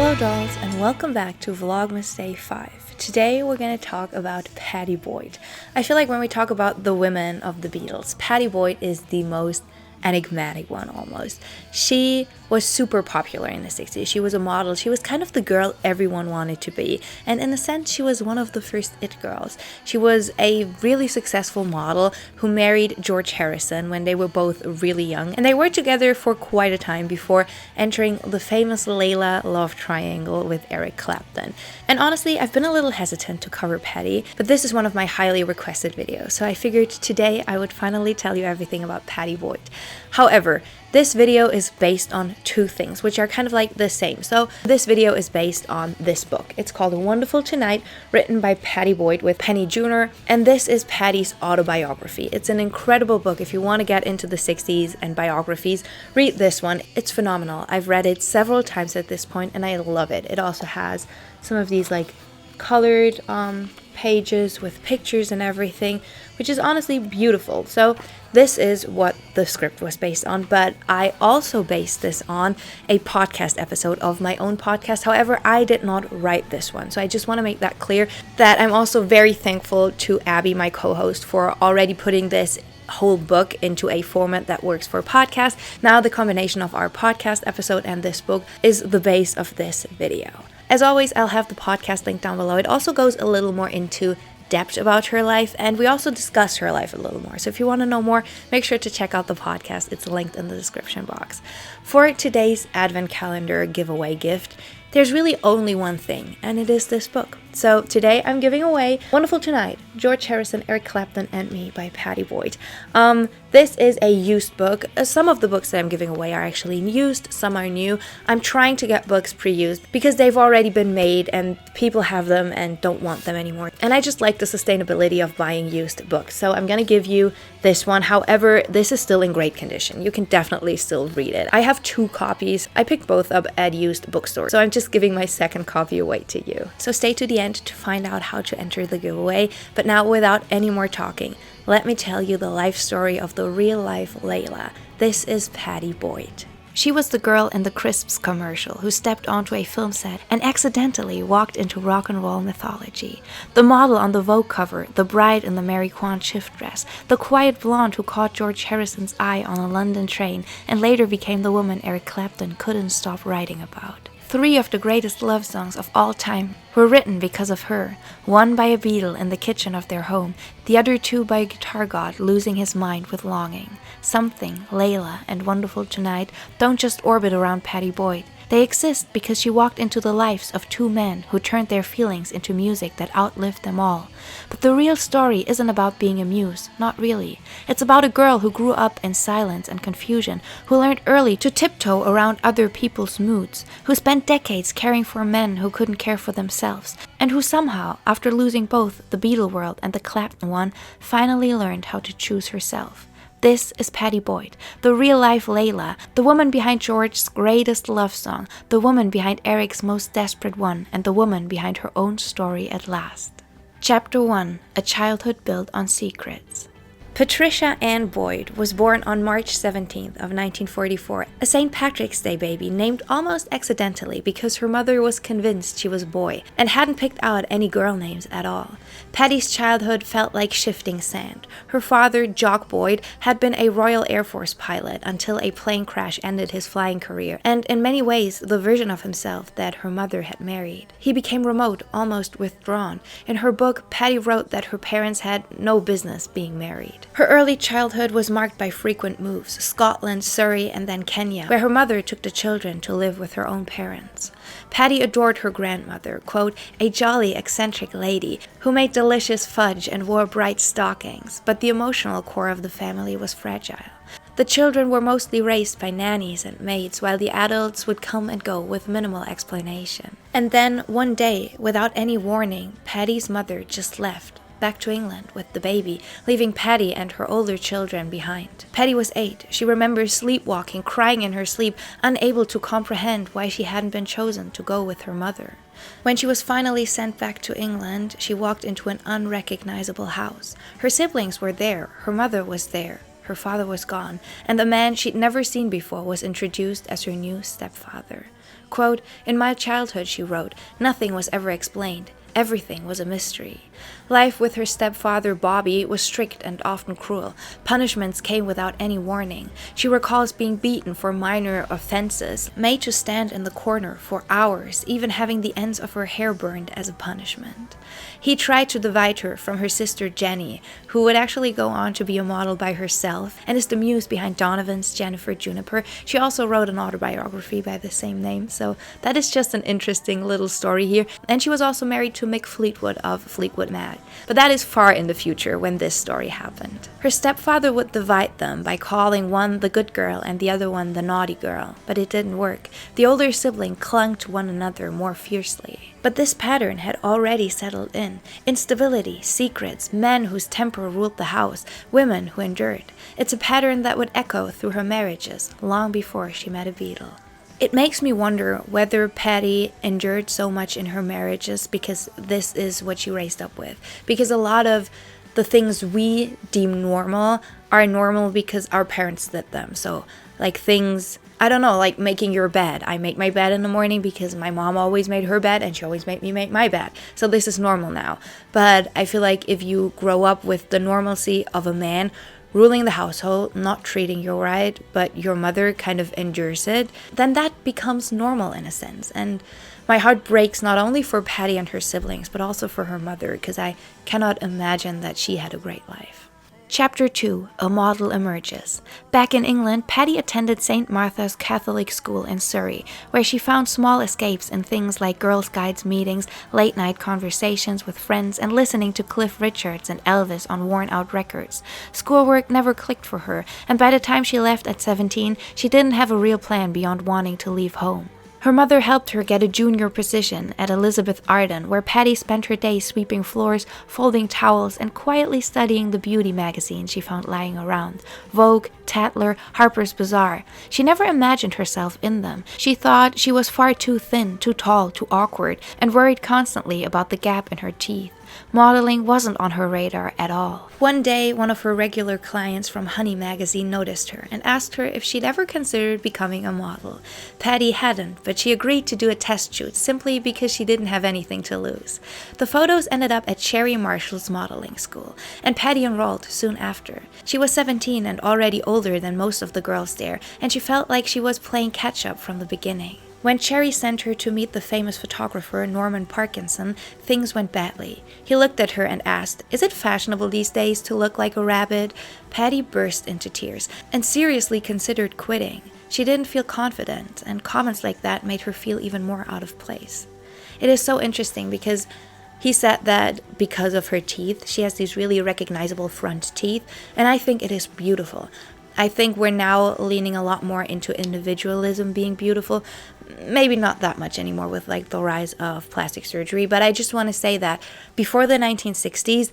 Hello dolls, and welcome back to Vlogmas Day 5. Today we're going to talk about Pattie Boyd. I feel like when we talk about the women of the Beatles, Pattie Boyd is the most enigmatic one almost. She was super popular in the 60s. She was a model. She was kind of the girl everyone wanted to be. And in a sense, she was one of the first it girls. She was a really successful model who married George Harrison when they were both really young. And they were together for quite a time before entering the famous Layla love triangle with Eric Clapton. And honestly, I've been a little hesitant to cover Pattie, but this is one of my highly requested videos. So I figured today I would finally tell you everything about Pattie Boyd. However, this video is based on two things, which are kind of like the same. So this video is based on this book. It's called Wonderful Tonight, written by Pattie Boyd with Penny Jr. And this is Pattie's autobiography. It's an incredible book. If you want to get into the 60s and biographies, read this one. It's phenomenal. I've read it several times at this point and I love it. It also has some of these like colored pages with pictures and everything, which is honestly beautiful. So this is what the script was based on, but I also based this on a podcast episode of my own podcast. However, I did not write this one. So I just want to make that clear that I'm also very thankful to Abby, my co-host, for already putting this whole book into a format that works for a podcast. Now the combination of our podcast episode and this book is the base of this video. As always, I'll have the podcast link down below. It also goes a little more into depth about her life, and we also discuss her life a little more. So if you want to know more, make sure to check out the podcast. It's linked in the description box. For today's advent calendar giveaway gift, there's really only one thing, and it is this book. So today I'm giving away Wonderful Tonight, George Harrison, Eric Clapton, and Me by Pattie Boyd. This is a used book. Some of the books that I'm giving away are actually used, some are new. I'm trying to get books pre-used because they've already been made and people have them and don't want them anymore. And I just like the sustainability of buying used books. So I'm going to give you this one. However, this is still in great condition. You can definitely still read it. I have 2 copies. I picked both up at used bookstores. So I'm just giving my second copy away to you. So stay to the end to find out how to enter the giveaway. But now, without any more talking, let me tell you the life story of the real-life Layla. This is Pattie Boyd. She was the girl in the Crisps commercial who stepped onto a film set and accidentally walked into rock and roll mythology. The model on the Vogue cover, the bride in the Mary Quant shift dress, the quiet blonde who caught George Harrison's eye on a London train and later became the woman Eric Clapton couldn't stop writing about. 3 of the greatest love songs of all time were written because of her, one by a Beatle in the kitchen of their home, the other 2 by a guitar god losing his mind with longing. Something, Layla, and Wonderful Tonight don't just orbit around Pattie Boyd. They exist because she walked into the lives of 2 men who turned their feelings into music that outlived them all. But the real story isn't about being a muse, not really. It's about a girl who grew up in silence and confusion, who learned early to tiptoe around other people's moods, who spent decades caring for men who couldn't care for themselves, and who somehow, after losing both the Beatle world and the Clapton one, finally learned how to choose herself. This is Pattie Boyd, the real-life Layla, the woman behind George's greatest love song, the woman behind Eric's most desperate one, and the woman behind her own story at last. Chapter 1. A Childhood Built on Secrets. Patricia Ann Boyd was born on March 17th of 1944, a St. Patrick's Day baby named almost accidentally because her mother was convinced she was a boy and hadn't picked out any girl names at all. Pattie's childhood felt like shifting sand. Her father, Jock Boyd, had been a Royal Air Force pilot until a plane crash ended his flying career, and in many ways the version of himself that her mother had married. He became remote, almost withdrawn. In her book, Pattie wrote that her parents had no business being married. Her early childhood was marked by frequent moves, Scotland, Surrey, and then Kenya, where her mother took the children to live with her own parents. Pattie adored her grandmother, quote, a jolly, eccentric lady who made delicious fudge and wore bright stockings, but the emotional core of the family was fragile. The children were mostly raised by nannies and maids, while the adults would come and go with minimal explanation. And then, one day, without any warning, Pattie's mother just left, back to England with the baby, leaving Pattie and her older children behind. Pattie was 8. She remembers sleepwalking, crying in her sleep, unable to comprehend why she hadn't been chosen to go with her mother. When she was finally sent back to England, she walked into an unrecognizable house. Her siblings were there, her mother was there. her father was gone, and the man she'd never seen before was introduced as her new stepfather. Quote, "In my childhood," she wrote, "nothing was ever explained. Everything was a mystery. Life with her stepfather, Bobby, was strict and often cruel. Punishments came without any warning. She recalls being beaten for minor offenses, made to stand in the corner for hours, even having the ends of her hair burned as a punishment. He tried to divide her from her sister Jenny, who would actually go on to be a model by herself and is the muse behind Donovan's Jennifer Juniper. She also wrote an autobiography by the same name, so that is just an interesting little story here. And she was also married to Mick Fleetwood of Fleetwood Mac. But that is far in the future when this story happened. Her stepfather would divide them by calling one the good girl and the other one the naughty girl, but it didn't work. The older sibling clung to one another more fiercely. But this pattern had already settled in. Instability, secrets, men whose temper ruled the house, women who endured. It's a pattern that would echo through her marriages long before she met a Beatle. It makes me wonder whether Pattie endured so much in her marriages because this is what she raised up with. Because a lot of the things we deem normal are normal because our parents did them. So, like things, I don't know, like making your bed. I make my bed in the morning because my mom always made her bed and she always made me make my bed. So this is normal now. But I feel like if you grow up with the normalcy of a man ruling the household, not treating you right, but your mother kind of endures it, then that becomes normal in a sense. And my heart breaks not only for Pattie and her siblings, but also for her mother, because I cannot imagine that she had a great life. Chapter 2, A Model Emerges. Back in England, Pattie attended St. Martha's Catholic School in Surrey, where she found small escapes in things like Girls' Guides meetings, late-night conversations with friends, and listening to Cliff Richards and Elvis on worn-out records. Schoolwork never clicked for her, and by the time she left at 17, she didn't have a real plan beyond wanting to leave home. Her mother helped her get a junior position at Elizabeth Arden, where Pattie spent her days sweeping floors, folding towels, and quietly studying the beauty magazines she found lying around. Vogue, Tatler, Harper's Bazaar. She never imagined herself in them. She thought she was far too thin, too tall, too awkward, and worried constantly about the gap in her teeth. Modeling wasn't on her radar at all. One day, one of her regular clients from Honey magazine noticed her and asked her if she'd ever considered becoming a model. Pattie hadn't, but she agreed to do a test shoot simply because she didn't have anything to lose. The photos ended up at Sherry Marshall's modeling school, and Pattie enrolled soon after. She was 17 and already older than most of the girls there, and she felt like she was playing catch-up from the beginning. When Cherry sent her to meet the famous photographer Norman Parkinson, things went badly. He looked at her and asked, "Is it fashionable these days to look like a rabbit?" Pattie burst into tears and seriously considered quitting. She didn't feel confident, and comments like that made her feel even more out of place. It is so interesting because he said that because of her teeth, she has these really recognizable front teeth, and I think it is beautiful. I think we're now leaning a lot more into individualism being beautiful. Maybe not that much anymore with like the rise of plastic surgery, but I just want to say that before the 1960s,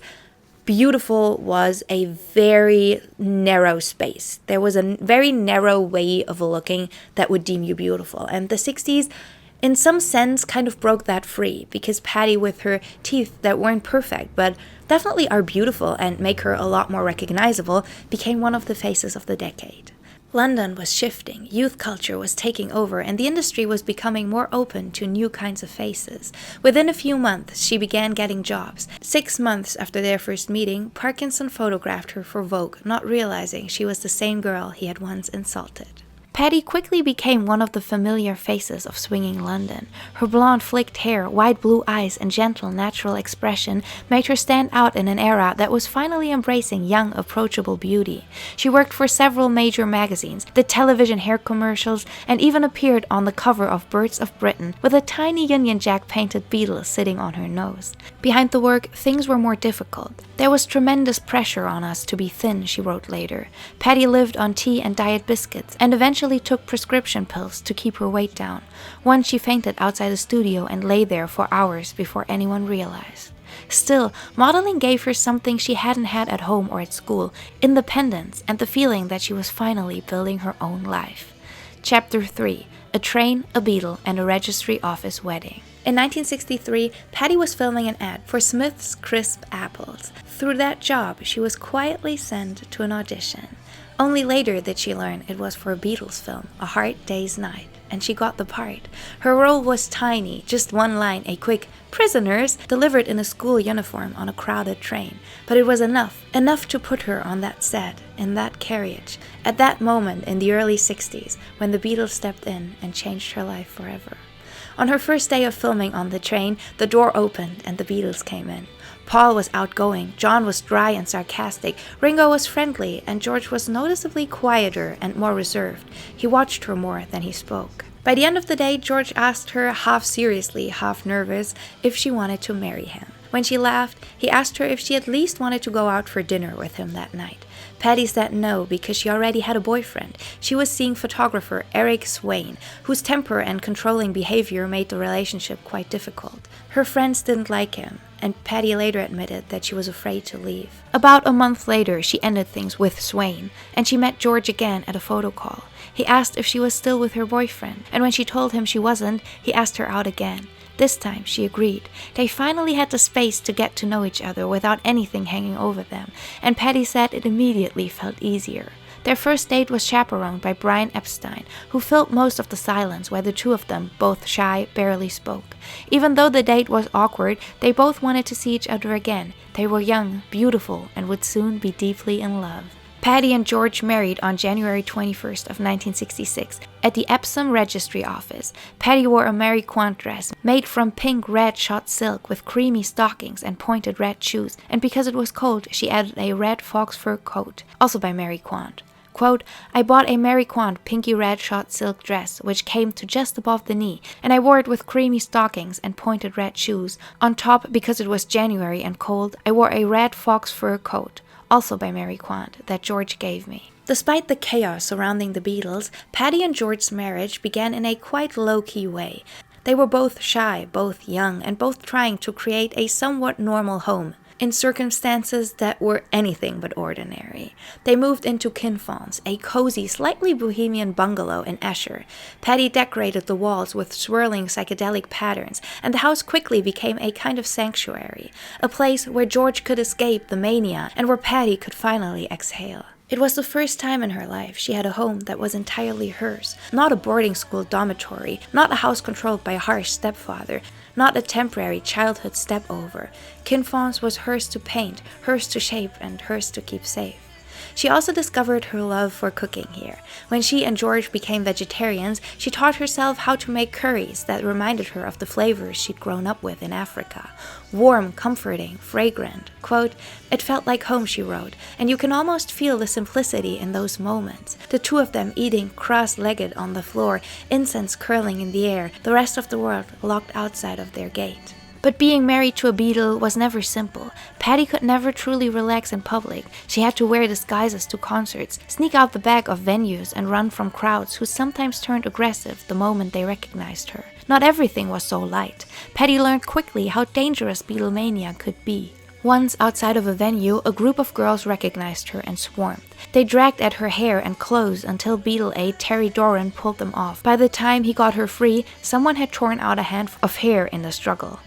beautiful was a very narrow space. There was a very narrow way of looking that would deem you beautiful. And the 60s, in some sense, kind of broke that free because Pattie, with her teeth that weren't perfect, but definitely are beautiful and make her a lot more recognizable, became one of the faces of the decade. London was shifting, youth culture was taking over, and the industry was becoming more open to new kinds of faces. Within a few months, she began getting jobs. 6 months after their first meeting, Parkinson photographed her for Vogue, not realizing she was the same girl he had once insulted. Pattie quickly became one of the familiar faces of swinging London. Her blonde flicked hair, wide blue eyes, and gentle, natural expression made her stand out in an era that was finally embracing young, approachable beauty. She worked for several major magazines, did television hair commercials, and even appeared on the cover of Birds of Britain with a tiny Union Jack painted beetle sitting on her nose. Behind the work, things were more difficult. There was tremendous pressure on us to be thin, she wrote later. Pattie lived on tea and diet biscuits, and eventually took prescription pills to keep her weight down. Once she fainted outside the studio and lay there for hours before anyone realized. Still, modeling gave her something she hadn't had at home or at school: independence and the feeling that she was finally building her own life. Chapter 3, A Train, a Beetle, and a Registry Office Wedding. In 1963, Pattie was filming an ad for Smith's Crisp Apples. Through that job, she was quietly sent to an audition. Only later did she learn it was for a Beatles film, A Hard Day's Night, and she got the part. Her role was tiny, just one line, a quick "prisoners" delivered in a school uniform on a crowded train. But it was enough to put her on that set, in that carriage, at that moment in the early 60s, when the Beatles stepped in and changed her life forever. On her first day of filming on the train, the door opened and the Beatles came in. Paul was outgoing, John was dry and sarcastic, Ringo was friendly, and George was noticeably quieter and more reserved. He watched her more than he spoke. By the end of the day, George asked her, half seriously, half nervous, if she wanted to marry him. When she laughed, he asked her if she at least wanted to go out for dinner with him that night. Pattie said no, because she already had a boyfriend. She was seeing photographer Eric Swain, whose temper and controlling behavior made the relationship quite difficult. Her friends didn't like him, and Pattie later admitted that she was afraid to leave. About a month later, she ended things with Swain, and she met George again at a photo call. He asked if she was still with her boyfriend, and when she told him she wasn't, he asked her out again. This time, she agreed. They finally had the space to get to know each other without anything hanging over them, and Pattie said it immediately felt easier. Their first date was chaperoned by Brian Epstein, who filled most of the silence where the two of them, both shy, barely spoke. Even though the date was awkward, they both wanted to see each other again. They were young, beautiful, and would soon be deeply in love. Pattie and George married on January 21st of 1966 at the Epsom Registry Office. Pattie wore a Mary Quant dress made from pink red shot silk with creamy stockings and pointed red shoes, and because it was cold, she added a red fox fur coat, also by Mary Quant. Quote, "I bought a Mary Quant pinky red shot silk dress, which came to just above the knee, and I wore it with creamy stockings and pointed red shoes. On top, because it was January and cold, I wore a red fox fur coat," also by Mary Quant, that George gave me. Despite the chaos surrounding the Beatles, Pattie and George's marriage began in a quite low-key way. They were both shy, both young, and both trying to create a somewhat normal home in circumstances that were anything but ordinary. They moved into Kinfon's, a cozy, slightly bohemian bungalow in Esher. Pattie decorated the walls with swirling psychedelic patterns, and the house quickly became a kind of sanctuary, a place where George could escape the mania and where Pattie could finally exhale. It was the first time in her life she had a home that was entirely hers, not a boarding school dormitory, not a house controlled by a harsh stepfather, not a temporary childhood step-over. Kinfon's was hers to paint, hers to shape, and hers to keep safe. She also discovered her love for cooking here. When she and George became vegetarians, she taught herself how to make curries that reminded her of the flavors she'd grown up with in Africa. Warm, comforting, fragrant. Quote, "It felt like home," she wrote, "and you can almost feel the simplicity in those moments. The two of them eating cross-legged on the floor, incense curling in the air, the rest of the world locked outside of their gate." But being married to a Beatle was never simple. Pattie could never truly relax in public. She had to wear disguises to concerts, sneak out the back of venues, and run from crowds who sometimes turned aggressive the moment they recognized her. Not everything was so light. Pattie learned quickly how dangerous Beatlemania could be. Once, outside of a venue, a group of girls recognized her and swarmed. They dragged at her hair and clothes until Beatle aide Terry Doran pulled them off. By the time he got her free, someone had torn out a handful of hair in the struggle.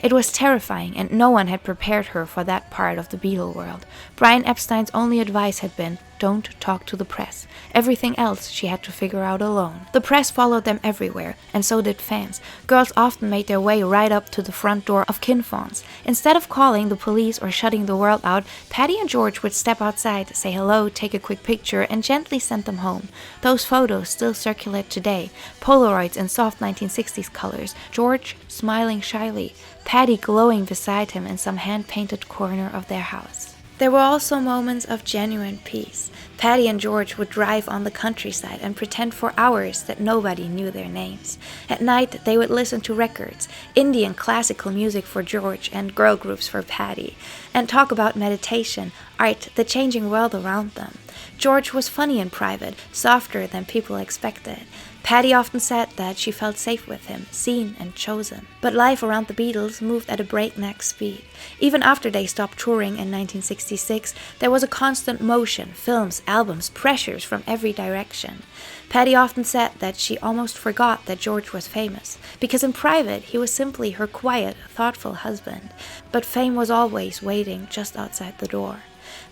It was terrifying, and no one had prepared her for that part of the Beatle world. Brian Epstein's only advice had been, don't talk to the press. Everything else she had to figure out alone. The press followed them everywhere, and so did fans. Girls often made their way right up to the front door of Kinfon's. Instead of calling the police or shutting the world out, Pattie and George would step outside, say hello, take a quick picture, and gently send them home. Those photos still circulate today. Polaroids in soft 1960s colors. George smiling shyly. Pattie glowing beside him in some hand-painted corner of their house. There were also moments of genuine peace. Pattie and George would drive on the countryside and pretend for hours that nobody knew their names. At night, they would listen to records, Indian classical music for George and girl groups for Pattie, and talk about meditation, art, the changing world around them. George was funny in private, softer than people expected. Pattie often said that she felt safe with him, seen and chosen. But life around the Beatles moved at a breakneck speed. Even after they stopped touring in 1966, there was a constant motion, films, albums, pressures from every direction. Pattie often said that she almost forgot that George was famous, because in private he was simply her quiet, thoughtful husband. But fame was always waiting just outside the door.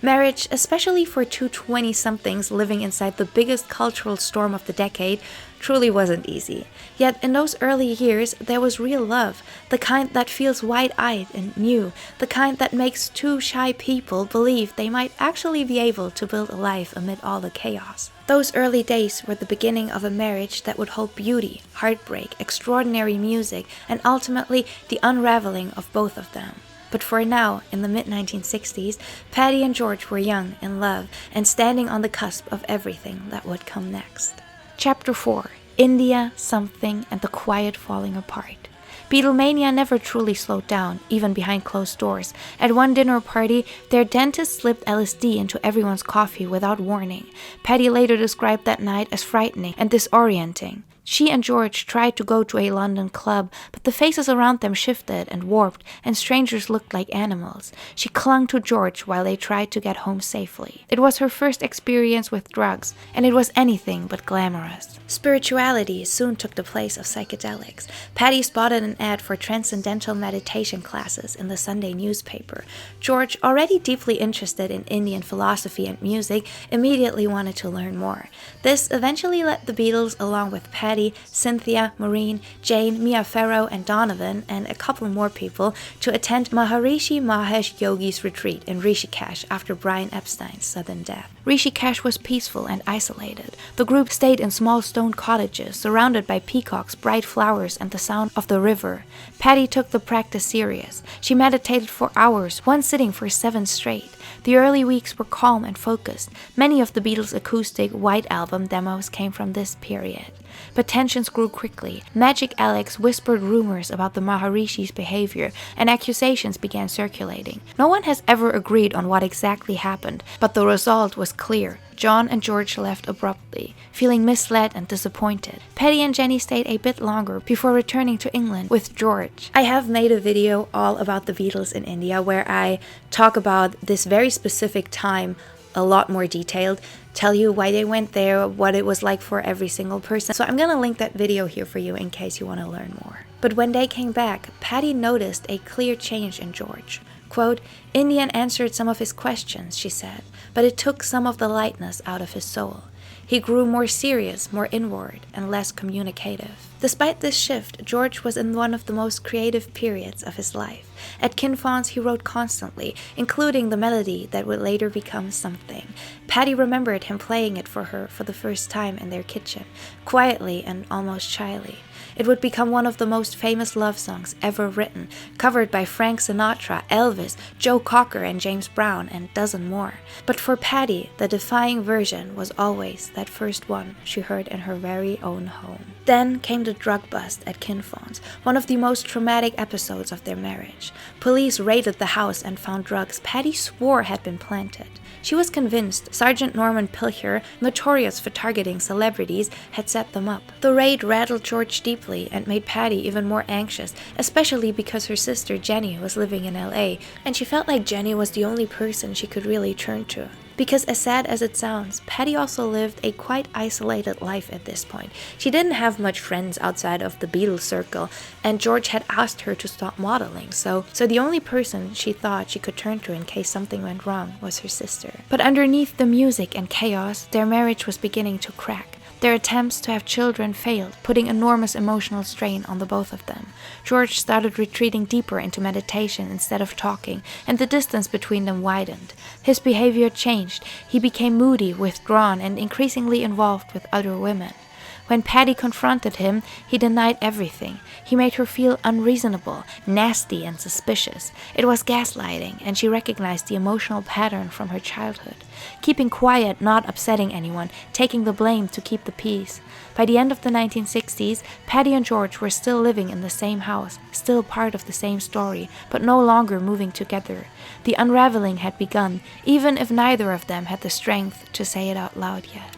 Marriage, especially for two 20-somethings living inside the biggest cultural storm of the decade, truly wasn't easy. Yet in those early years, there was real love, the kind that feels wide-eyed and new, the kind that makes two shy people believe they might actually be able to build a life amid all the chaos. Those early days were the beginning of a marriage that would hold beauty, heartbreak, extraordinary music, and ultimately the unraveling of both of them. But for now, in the mid-1960s, Pattie and George were young, in love, and standing on the cusp of everything that would come next. Chapter 4. India, Something, and the Quiet Falling Apart. Beatlemania never truly slowed down, even behind closed doors. At one dinner party, their dentist slipped LSD into everyone's coffee without warning. Pattie later described that night as frightening and disorienting. She and George tried to go to a London club, but the faces around them shifted and warped, and strangers looked like animals. She clung to George while they tried to get home safely. It was her first experience with drugs, and it was anything but glamorous. Spirituality soon took the place of psychedelics. Pattie spotted an ad for transcendental meditation classes in the Sunday newspaper. George, already deeply interested in Indian philosophy and music, immediately wanted to learn more. This eventually led the Beatles, along with Pattie, Cynthia, Maureen, Jane, Mia Farrow, and Donovan, and a couple more people, to attend Maharishi Mahesh Yogi's retreat in Rishikesh after Brian Epstein's sudden death. Rishikesh was peaceful and isolated. The group stayed in small stone cottages, surrounded by peacocks, bright flowers, and the sound of the river. Pattie took the practice serious. She meditated for hours, one sitting for 7 straight. The early weeks were calm and focused. Many of the Beatles' acoustic White Album demos came from this period. But tensions grew quickly. Magic Alex whispered rumors about the Maharishi's behavior, and accusations began circulating. No one has ever agreed on what exactly happened, but the result was clear. John and George left abruptly, feeling misled and disappointed. Pattie and Jenny stayed a bit longer before returning to England with George. I have made a video all about the Beatles in India where I talk about this very specific time a lot more detailed, tell you why they went there, what it was like for every single person. So I'm gonna link that video here for you in case you want to learn more. But when they came back, Pattie noticed a clear change in George. Quote, "Indian answered some of his questions," she said, "but it took some of the lightness out of his soul. He grew more serious, more inward, and less communicative." Despite this shift, George was in one of the most creative periods of his life. At Kinfon's, he wrote constantly, including the melody that would later become Something. Pattie remembered him playing it for her for the first time in their kitchen, quietly and almost shyly. It would become one of the most famous love songs ever written, covered by Frank Sinatra, Elvis, Joe Cocker, and James Brown, and a dozen more. But for Pattie, the defying version was always that first one she heard in her very own home. Then came the drug bust at Kinfon's, one of the most traumatic episodes of their marriage. Police raided the house and found drugs Pattie swore had been planted. She was convinced Sergeant Norman Pilcher, notorious for targeting celebrities, had set them up. The raid rattled George deeply and made Pattie even more anxious, especially because her sister Jenny was living in LA, and she felt like Jenny was the only person she could really turn to. Because as sad as it sounds, Pattie also lived a quite isolated life at this point. She didn't have much friends outside of the Beatles circle, and George had asked her to stop modeling, so the only person she thought she could turn to in case something went wrong was her sister. But underneath the music and chaos, their marriage was beginning to crack. Their attempts to have children failed, putting enormous emotional strain on the both of them. George started retreating deeper into meditation instead of talking, and the distance between them widened. His behavior changed. He became moody, withdrawn, and increasingly involved with other women. When Pattie confronted him, he denied everything. He made her feel unreasonable, nasty, and suspicious. It was gaslighting, and she recognized the emotional pattern from her childhood. Keeping quiet, not upsetting anyone, taking the blame to keep the peace. By the end of the 1960s, Pattie and George were still living in the same house, still part of the same story, but no longer moving together. The unraveling had begun, even if neither of them had the strength to say it out loud yet.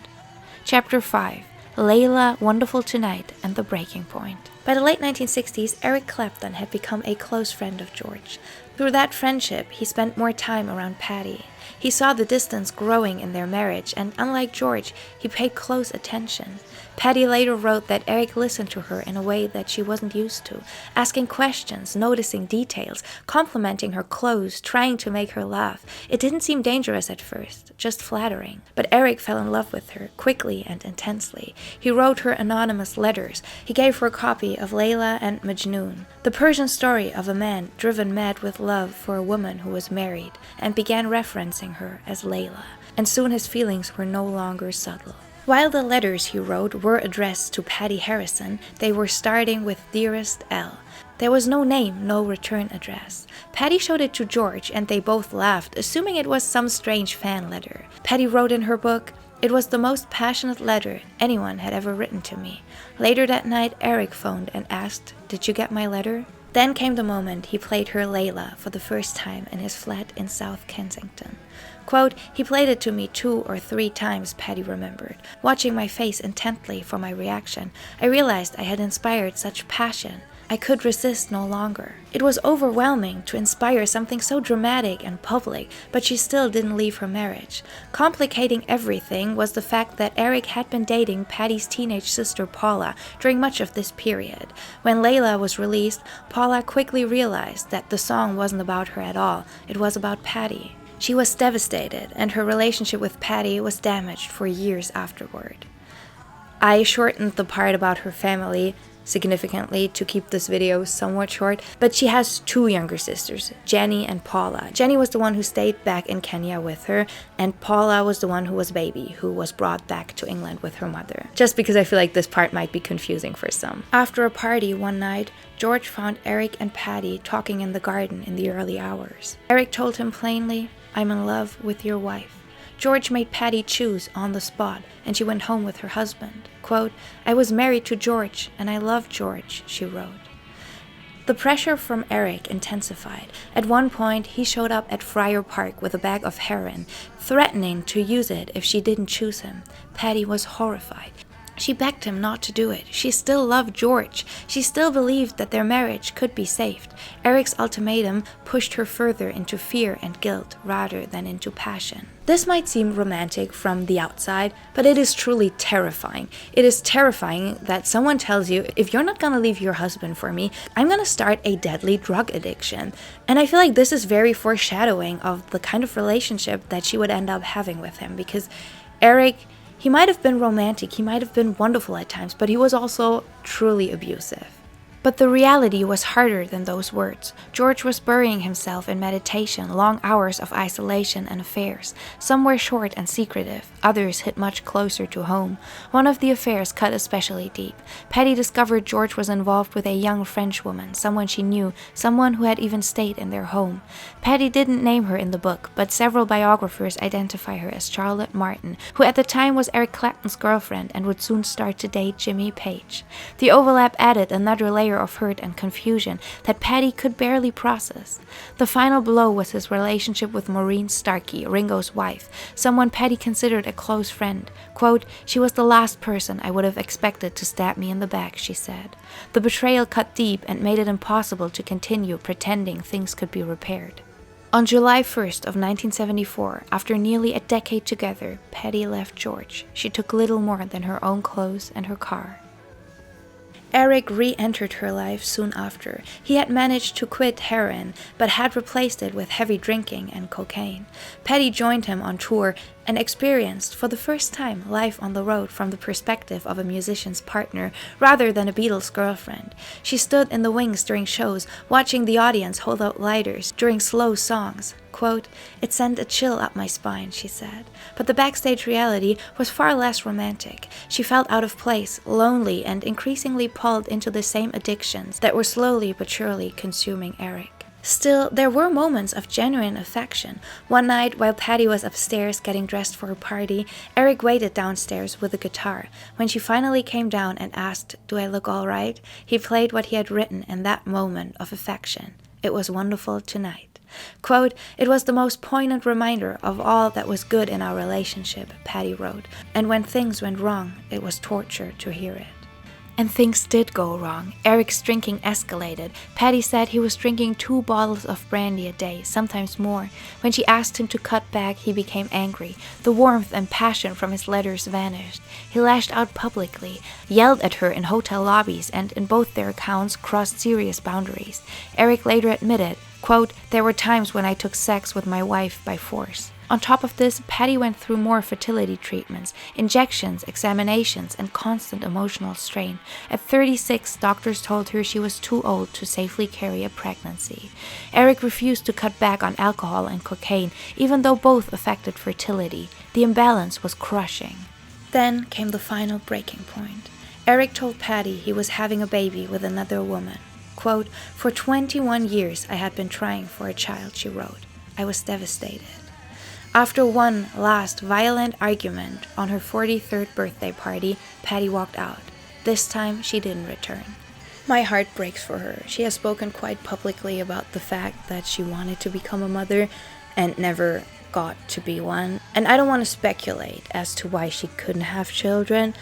Chapter 5. Layla, Wonderful Tonight, and the Breaking Point. By the late 1960s, Eric Clapton had become a close friend of George. Through that friendship, he spent more time around Pattie. He saw the distance growing in their marriage, and unlike George, he paid close attention. Pattie later wrote that Eric listened to her in a way that she wasn't used to, asking questions, noticing details, complimenting her clothes, trying to make her laugh. It didn't seem dangerous at first, just flattering. But Eric fell in love with her, quickly and intensely. He wrote her anonymous letters. He gave her a copy of Layla and Majnun, the Persian story of a man driven mad with love for a woman who was married, and began referencing her as Layla. And soon his feelings were no longer subtle. While the letters he wrote were addressed to Pattie Harrison, they were starting with Dearest L. There was no name, no return address. Pattie showed it to George, and they both laughed, assuming it was some strange fan letter. Pattie wrote in her book, "It was the most passionate letter anyone had ever written to me." Later that night, Eric phoned and asked, "Did you get my letter?" Then came the moment he played her Layla for the first time in his flat in South Kensington. Quote, "He played it to me 2 or 3 times, Pattie remembered. Watching my face intently for my reaction, I realized I had inspired such passion. I could resist no longer. It was overwhelming to inspire something so dramatic and public, but she still didn't leave her marriage. Complicating everything was the fact that Eric had been dating Pattie's teenage sister Paula during much of this period. When Layla was released, Paula quickly realized that the song wasn't about her at all. It was about Pattie. She was devastated, and her relationship with Pattie was damaged for years afterward." I shortened the part about her family significantly to keep this video somewhat short, but she has 2 younger sisters, Jenny and Paula. Jenny was the one who stayed back in Kenya with her, and Paula was the one who was baby, who was brought back to England with her mother. Just because I feel like this part might be confusing for some. After a party one night, George found Eric and Pattie talking in the garden in the early hours. Eric told him plainly, "I'm in love with your wife." George made Pattie choose on the spot, and she went home with her husband. Quote, "I was married to George, and I loved George," she wrote. The pressure from Eric intensified. At one point, he showed up at Friar Park with a bag of heroin, threatening to use it if she didn't choose him. Pattie was horrified. She begged him not to do it. She still loved George. She still believed that their marriage could be saved. Eric's ultimatum pushed her further into fear and guilt rather than into passion. This might seem romantic from the outside, but it is truly terrifying. It is terrifying that someone tells you, if you're not gonna leave your husband for me, I'm gonna start a deadly drug addiction. And I feel like this is very foreshadowing of the kind of relationship that she would end up having with him, because Eric, he might have been romantic, he might have been wonderful at times, but he was also truly abusive. But the reality was harder than those words. George was burying himself in meditation, long hours of isolation and affairs. Some were short and secretive, others hit much closer to home. One of the affairs cut especially deep. Pattie discovered George was involved with a young French woman, someone she knew, someone who had even stayed in their home. Pattie didn't name her in the book, but several biographers identify her as Charlotte Martin, who at the time was Eric Clapton's girlfriend and would soon start to date Jimmy Page. The overlap added another layer of hurt and confusion that Pattie could barely process. The final blow was his relationship with Maureen Starkey, Ringo's wife, someone Pattie considered a close friend. Quote, "She was the last person I would have expected to stab me in the back," she said. The betrayal cut deep and made it impossible to continue pretending things could be repaired. On July 1st of 1974, after nearly a decade together, Pattie left George. She took little more than her own clothes and her car. Eric re-entered her life soon after. He had managed to quit heroin, but had replaced it with heavy drinking and cocaine. Pattie joined him on tour, and experienced for the first time life on the road from the perspective of a musician's partner rather than a Beatles girlfriend. She stood in the wings during shows, watching the audience hold out lighters during slow songs. Quote, "It sent a chill up my spine," she said. But the backstage reality was far less romantic. She felt out of place, lonely, and increasingly pulled into the same addictions that were slowly but surely consuming Eric. Still, there were moments of genuine affection. One night, while Pattie was upstairs getting dressed for a party, Eric waited downstairs with a guitar. When she finally came down and asked, "Do I look all right?" he played what he had written in that moment of affection. It was wonderful tonight. Quote, "It was the most poignant reminder of all that was good in our relationship," Pattie wrote, "and when things went wrong, it was torture to hear it." And things did go wrong. Eric's drinking escalated. Pattie said he was drinking 2 bottles of brandy a day, sometimes more. When she asked him to cut back, he became angry. The warmth and passion from his letters vanished. He lashed out publicly, yelled at her in hotel lobbies, and in both their accounts crossed serious boundaries. Eric later admitted, quote, "There were times when I took sex with my wife by force." On top of this, Pattie went through more fertility treatments, injections, examinations, and constant emotional strain. At 36, doctors told her she was too old to safely carry a pregnancy. Eric refused to cut back on alcohol and cocaine, even though both affected fertility. The imbalance was crushing. Then came the final breaking point. Eric told Pattie he was having a baby with another woman. Quote, "For 21 years I had been trying for a child," she wrote. "I was devastated." After one last violent argument on her 43rd birthday party, Pattie walked out. This time, she didn't return. My heart breaks for her. She has spoken quite publicly about the fact that she wanted to become a mother and never got to be one. And I don't want to speculate as to why she couldn't have children.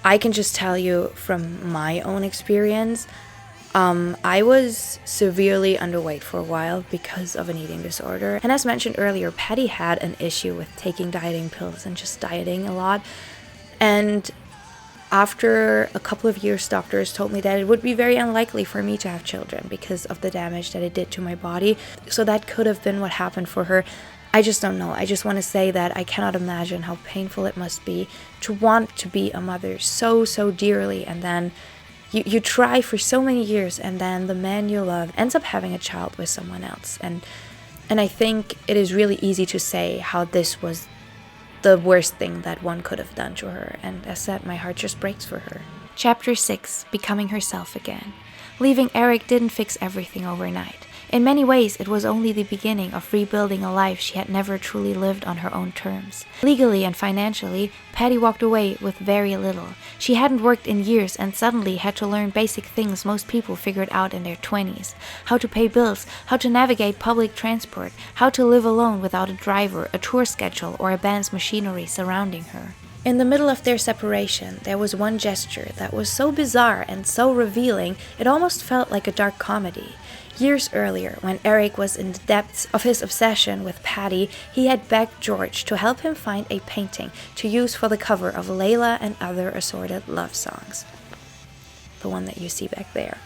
I can just tell you from my own experience, I was severely underweight for a while because of an eating disorder. And as mentioned earlier, Pattie had an issue with taking dieting pills and just dieting a lot. And after a couple of years, doctors told me that it would be very unlikely for me to have children because of the damage that it did to my body. So that could have been what happened for her. I just don't know. I just want to say that I cannot imagine how painful it must be to want to be a mother so dearly, and then You try for so many years, and then the man you love ends up having a child with someone else. And I think it is really easy to say how this was the worst thing that one could have done to her. And as said, my heart just breaks for her. Chapter 6, Becoming Herself Again. Leaving Eric didn't fix everything overnight. In many ways, it was only the beginning of rebuilding a life she had never truly lived on her own terms. Legally and financially, Pattie walked away with very little. She hadn't worked in years and suddenly had to learn basic things most people figured out in their 20s. How to pay bills, how to navigate public transport, how to live alone without a driver, a tour schedule, or a band's machinery surrounding her. In the middle of their separation, there was one gesture that was so bizarre and so revealing, it almost felt like a dark comedy. Years earlier, when Eric was in the depths of his obsession with Pattie, he had begged George to help him find a painting to use for the cover of Layla and Other Assorted Love Songs. The one that you see back there.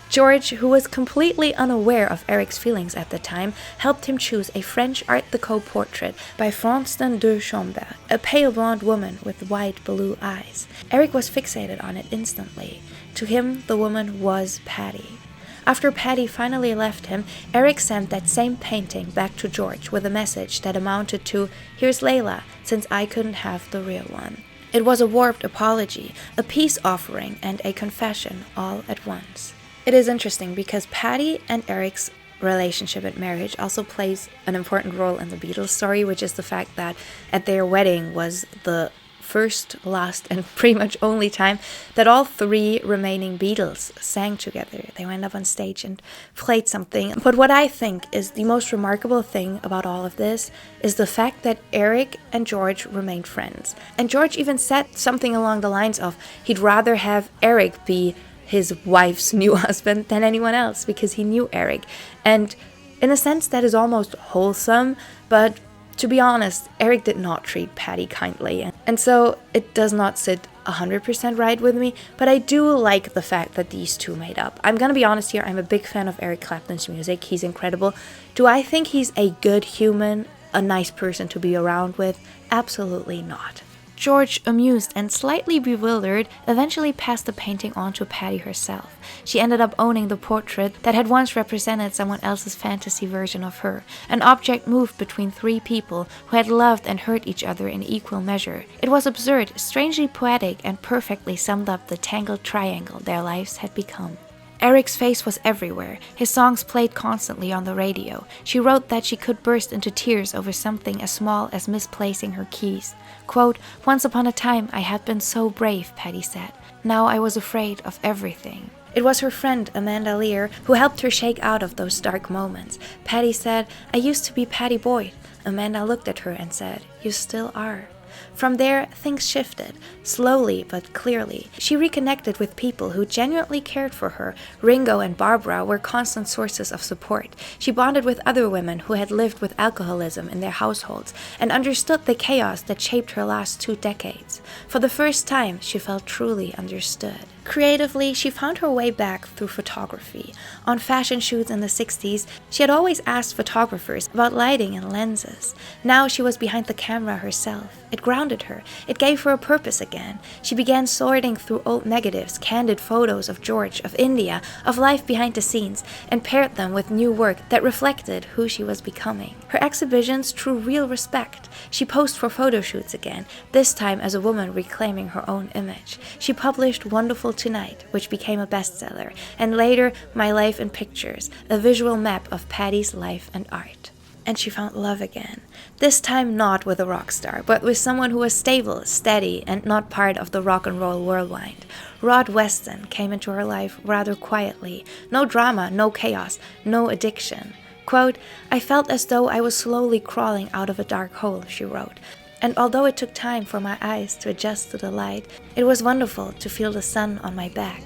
George, who was completely unaware of Eric's feelings at the time, helped him choose a French Art Deco portrait by Francine de Chambert, a pale blonde woman with wide blue eyes. Eric was fixated on it instantly. To him, the woman was Pattie. After Pattie finally left him, Eric sent that same painting back to George with a message that amounted to, "Here's Layla, since I couldn't have the real one." It was a warped apology, a peace offering, and a confession all at once. It is interesting because Pattie and Eric's relationship and marriage also plays an important role in the Beatles story, which is the fact that at their wedding was the first, last, and pretty much only time that all 3 remaining Beatles sang together. They went up on stage and played something. But what I think is the most remarkable thing about all of this is the fact that Eric and George remained friends. And George even said something along the lines of he'd rather have Eric be his wife's new husband than anyone else because he knew Eric. And in a sense, that is almost wholesome, but to be honest, Eric did not treat Pattie kindly, and so it does not sit 100% right with me, but I do like the fact that these two made up. I'm gonna be honest here, I'm a big fan of Eric Clapton's music, he's incredible. Do I think he's a good human? a nice person to be around with? Absolutely not. George, amused and slightly bewildered, eventually passed the painting on to Pattie herself. She ended up owning the portrait that had once represented someone else's fantasy version of her, an object moved between three people who had loved and hurt each other in equal measure. It was absurd, strangely poetic, and perfectly summed up the tangled triangle their lives had become. Eric's face was everywhere. His songs played constantly on the radio. She wrote that she could burst into tears over something as small as misplacing her keys. Quote, "Once upon a time I had been so brave," Pattie said. "Now I was afraid of everything." It was her friend Amanda Lear who helped her shake out of those dark moments. Pattie said, "I used to be Pattie Boyd." Amanda looked at her and said, "You still are." From there, things shifted, slowly but clearly. She reconnected with people who genuinely cared for her. Ringo and Barbara were constant sources of support. She bonded with other women who had lived with alcoholism in their households and understood the chaos that shaped her last 2 decades. For the first time, she felt truly understood. Creatively, she found her way back through photography. On fashion shoots in the 60s, she had always asked photographers about lighting and lenses. Now she was behind the camera herself. It grounded her. It gave her a purpose again. She began sorting through old negatives, candid photos of George, of India, of life behind the scenes, and paired them with new work that reflected who she was becoming. Her exhibitions drew real respect. She posed for photo shoots again, this time as a woman reclaiming her own image. She published Wonderful Tonight, which became a bestseller, and later My Life in Pictures, a visual map of Pattie's life and art. And she found love again. This time not with a rock star, but with someone who was stable, steady, and not part of the rock and roll whirlwind. Rod Weston came into her life rather quietly. No drama, no chaos, no addiction. Quote, "I felt as though I was slowly crawling out of a dark hole," she wrote. "And although it took time for my eyes to adjust to the light, it was wonderful to feel the sun on my back."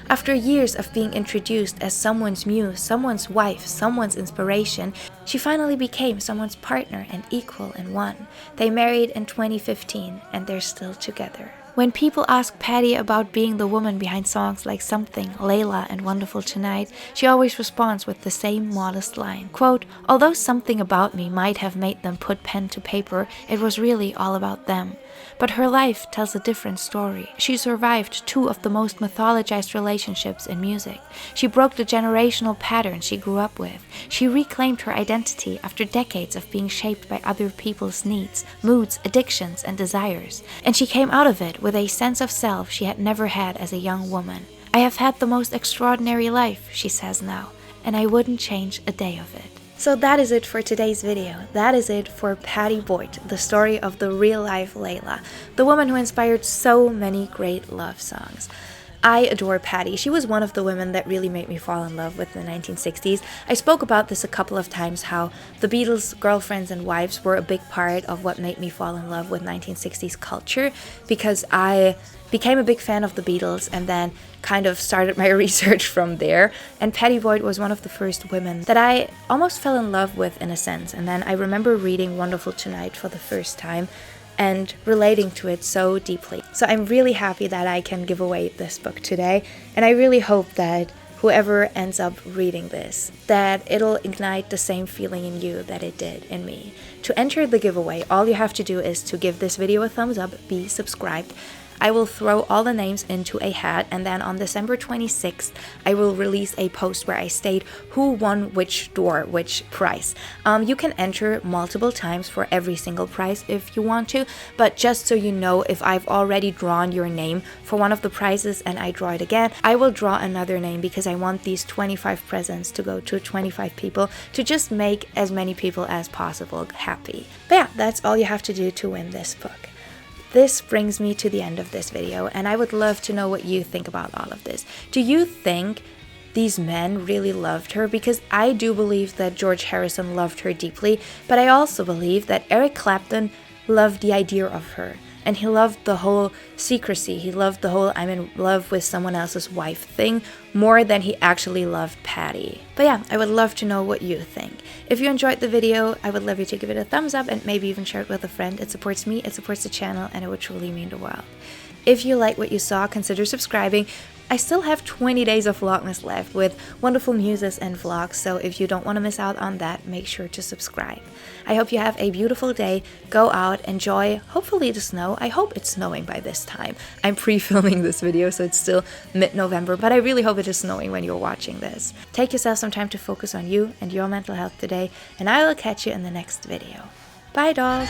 After years of being introduced as someone's muse, someone's wife, someone's inspiration, she finally became someone's partner and equal in one. They married in 2015 and they're still together. When people ask Pattie about being the woman behind songs like Something, Layla, and Wonderful Tonight, she always responds with the same modest line. Quote, "Although something about me might have made them put pen to paper, it was really all about them." But her life tells a different story. She survived 2 of the most mythologized relationships in music. She broke the generational patterns she grew up with. She reclaimed her identity after decades of being shaped by other people's needs, moods, addictions, and desires. And she came out of it with a sense of self she had never had as a young woman. "I have had the most extraordinary life," she says now, "and I wouldn't change a day of it." So that is it for today's video. That is it for Pattie Boyd, the story of the real-life Layla, the woman who inspired so many great love songs. I adore Pattie. She was one of the women that really made me fall in love with the 1960s. I spoke about this a couple of times, how the Beatles' girlfriends and wives were a big part of what made me fall in love with 1960s culture, because I became a big fan of the Beatles and then kind of started my research from there. And Pattie Boyd was one of the first women that I almost fell in love with in a sense. And then I remember reading Wonderful Tonight for the first time and relating to it so deeply. So I'm really happy that I can give away this book today, and I really hope that whoever ends up reading this, that it'll ignite the same feeling in you that it did in me. To enter the giveaway, all you have to do is to give this video a thumbs up, be subscribed. I will throw all the names into a hat, and then on December 26th, I will release a post where I state who won which door, which prize. You can enter multiple times for every single prize if you want to, but just so you know, if I've already drawn your name for one of the prizes and I draw it again, I will draw another name because I want these 25 presents to go to 25 people to just make as many people as possible happy. But yeah, that's all you have to do to win this book. This brings me to the end of this video, and I would love to know what you think about all of this. Do you think these men really loved her? Because I do believe that George Harrison loved her deeply, but I also believe that Eric Clapton loved the idea of her. And he loved the whole secrecy. He loved the whole I'm in love with someone else's wife thing more than he actually loved Pattie. But yeah, I would love to know what you think. If you enjoyed the video, I would love you to give it a thumbs up and maybe even share it with a friend. It supports me, it supports the channel, and it would truly mean the world. If you like what you saw, consider subscribing. I still have 20 days of Vlogmas left with wonderful muses and vlogs, so if you don't want to miss out on that, make sure to subscribe. I hope you have a beautiful day. Go out, enjoy, hopefully the snow. I hope it's snowing by this time. I'm pre-filming this video, so it's still mid-November, but I really hope it is snowing when you're watching this. Take yourself some time to focus on you and your mental health today, and I will catch you in the next video. Bye, dolls!